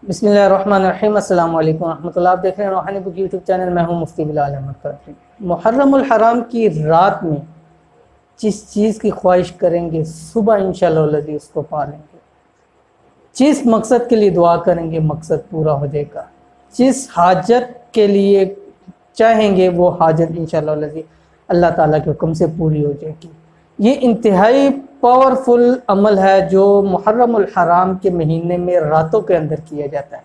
बिस्मिल्लाहिर्रहमानिर्रहीम। अस्सलाम वालेकुम रहमतुल्लाह। आप देख रहे हैं रूहानी बुक यूट्यूब चैनल। मैं हूं मुफ्ती बिलाल अहमद कादरी। मुहर्रमुल हराम की रात में जिस चीज़ की ख्वाहिश करेंगे सुबह इंशाअल्लाह उसको पा लेंगे। जिस मकसद के लिए दुआ करेंगे मकसद पूरा हो जाएगा। जिस हाजत के लिए चाहेंगे वो हाजत इंशाअल्लाह अल्लाह ताला के हुक्म से पूरी हो जाएगी। ये इंतहाई पावरफुल अमल है जो मुहर्रमुल हराम के महीने में रातों के अंदर किया जाता है।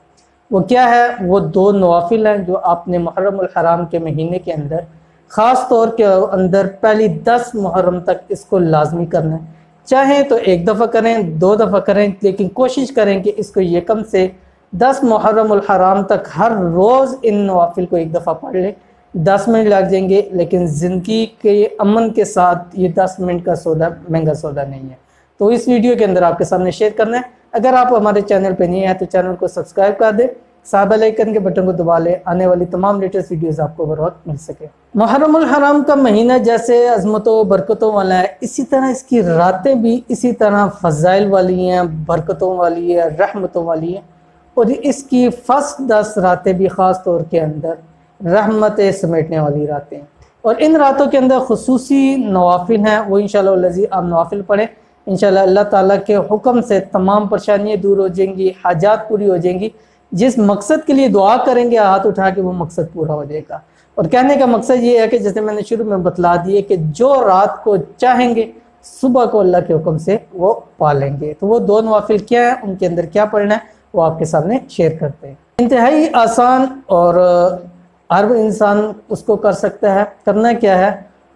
वो क्या है? वो दो नवाफिल हैं जो आपने मुहर्रमुल हराम के महीने के अंदर ख़ास तौर के अंदर पहली 10 मुहर्रम तक इसको लाजमी करना है। चाहें तो एक दफ़ा करें, 2 दफ़ा करें, लेकिन कोशिश करें कि इसको यकम से 10 मुहर्रमुल हराम तक हर रोज़ इन नवाफिल को एक दफ़ा पढ़ लें। 10 मिनट लग जाएंगे, लेकिन ज़िंदगी के अमन के साथ ये 10 मिनट का सौदा महंगा सौदा नहीं है। तो इस वीडियो के अंदर आपके सामने शेयर करना है। अगर आप हमारे चैनल पर नहीं हैं तो चैनल को सब्सक्राइब कर दें, साथ बेल आइकन के बटन को दबा लें, आने वाली तमाम लेटेस्ट वीडियोस आपको बर वक्त मिल सके। मुहर्रमुल हराम का महीना जैसे अज़मतों बरकतों वाला है, इसी तरह इसकी रातें भी इसी तरह फ़ज़ाइल वाली हैं, बरकतों वाली है, रहमतों वाली है। और इसकी फर्स्ट 10 रातें भी ख़ास तौर के अंदर रहमतें समेटने वाली रातें हैं। और इन रातों के अंदर खुसूसी नवाफिल हैं, वो इंशाअल्लाह आप नवाफिल पढ़ें। इंशाअल्लाह अल्लाह ताला के हुक्म से तमाम परेशानियाँ दूर हो जाएंगी, हाजात पूरी हो जाएंगी। जिस मकसद के लिए दुआ करेंगे हाथ उठा के वो मकसद पूरा हो जाएगा। और कहने का मकसद ये है कि जैसे मैंने शुरू में बतला दिए कि जो रात को चाहेंगे सुबह को अल्लाह के हुक्म से वो पा लेंगे। तो वो दो नवाफिल क्या है, उनके अंदर क्या पढ़ना है, वो आपके सामने शेयर करते हैं। इंतहाई आसान और हर इंसान उसको कर सकता है। करना क्या है,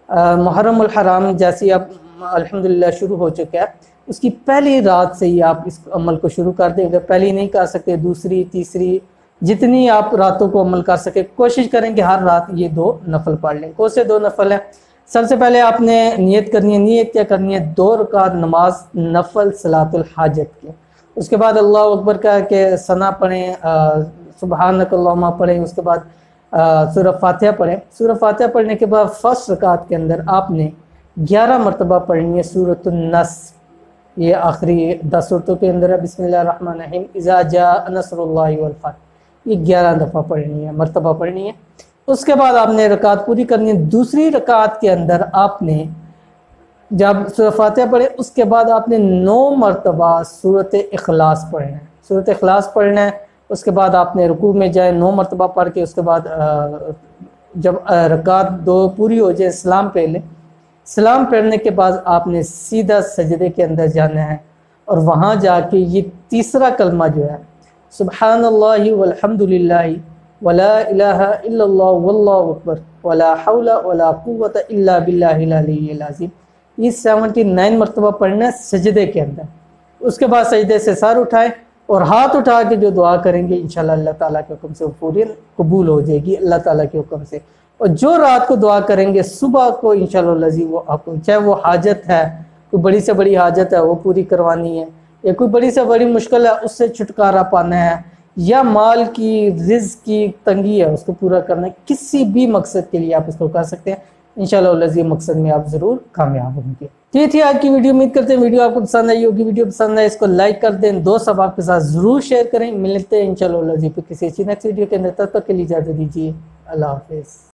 मुहर्रमुल हराम जैसी अब अल्हम्दुलिल्लाह शुरू हो चुका है, उसकी पहली रात से ही आप इस अमल को शुरू कर दें। अगर पहली नहीं कर सकते, दूसरी, तीसरी, जितनी आप रातों को अमल कर सके, कोशिश करें कि हर रात ये 2 नफल पढ़ लें। कौन से 2 नफल हैं? सबसे पहले आपने नियत करनी है। नियत क्या करनी है? 2 रकात नमाज नफल सलातुल हाजत की। उसके बाद अल्लाह अकबर का के सना पढ़ें, सुबहानक अल्लाहुम्मा पढ़ें। उसके बाद सूरह फातिहा पढ़ें। सूरह फातिहा पढ़ने के बाद फर्स्ट रकात के अंदर आपने 11 मरतबा पढ़नी है सूरतुन नस। ये आखिरी 10 सूरतों के अंदर है। बिस्मिल्लाहिर्रहमानिर्रहीम, इज़ा जाअ नस्रुल्लाहि वल फतह, ये 11 दफ़ा पढ़नी है, मरतबा पढ़नी है। उसके बाद आपने रकात पूरी करनी है। दूसरी रकात के अंदर आपने जब सूरह फातिहा पढ़े उसके बाद आपने 9 मरतबा सूरत इखलास पढ़ना है। सूरत इखलास पढ़ना है। उसके बाद आपने रुकू में जाए, 9 मरतबा पढ़ के उसके बाद जब रकात 2 पूरी हो जाए सलाम पढ़ लें। सलाम पढ़ने के बाद आपने सीधा सजदे के अंदर जाना है और वहाँ जाके ये तीसरा कलमा जो है, सुब्हानल्लाहि वल्हम्दुलिल्लाहि वला इलाहा इल्लल्लाह वल्लाहु अकबर वला हौला वला कुव्वता इल्ला बिल्लाहिल अलिय्यिल अज़ीम, ये 79 मरतबा पढ़ना है सजदे के अंदर। उसके बाद सजदे से सर उठाए और हाथ उठा के जो दुआ करेंगे इंशाअल्लाह अल्लाह ताला के हुक्म से वो पूरी कबूल हो जाएगी अल्लाह ताला के हुक्म से। और जो रात को दुआ करेंगे सुबह को इंशाअल्लाह वो आपको, चाहे वो हाजत है, कोई बड़ी से बड़ी हाजत है वो पूरी करवानी है, या कोई बड़ी से बड़ी मुश्किल है उससे छुटकारा पाना है, या माल की रिज़्क़ की तंगी है उसको पूरा करना है, किसी भी मकसद के लिए आप इसको कर सकते हैं। इंशाअल्लाह ये मकसद में आप ज़रूर कामयाब होंगे। ये थी आज की वीडियो। उम्मीद करते हैं वीडियो आपको पसंद आई होगी। वीडियो पसंद आए इसको लाइक कर दें, दोस्त सब आपके साथ ज़रूर शेयर करें। मिलते हैं इंशाअल्लाह किसी अच्छी नेक्स्ट वीडियो के अंदर। तब तक के लिए इजाज़त दीजिए। अल्लाह हाफ़िज़।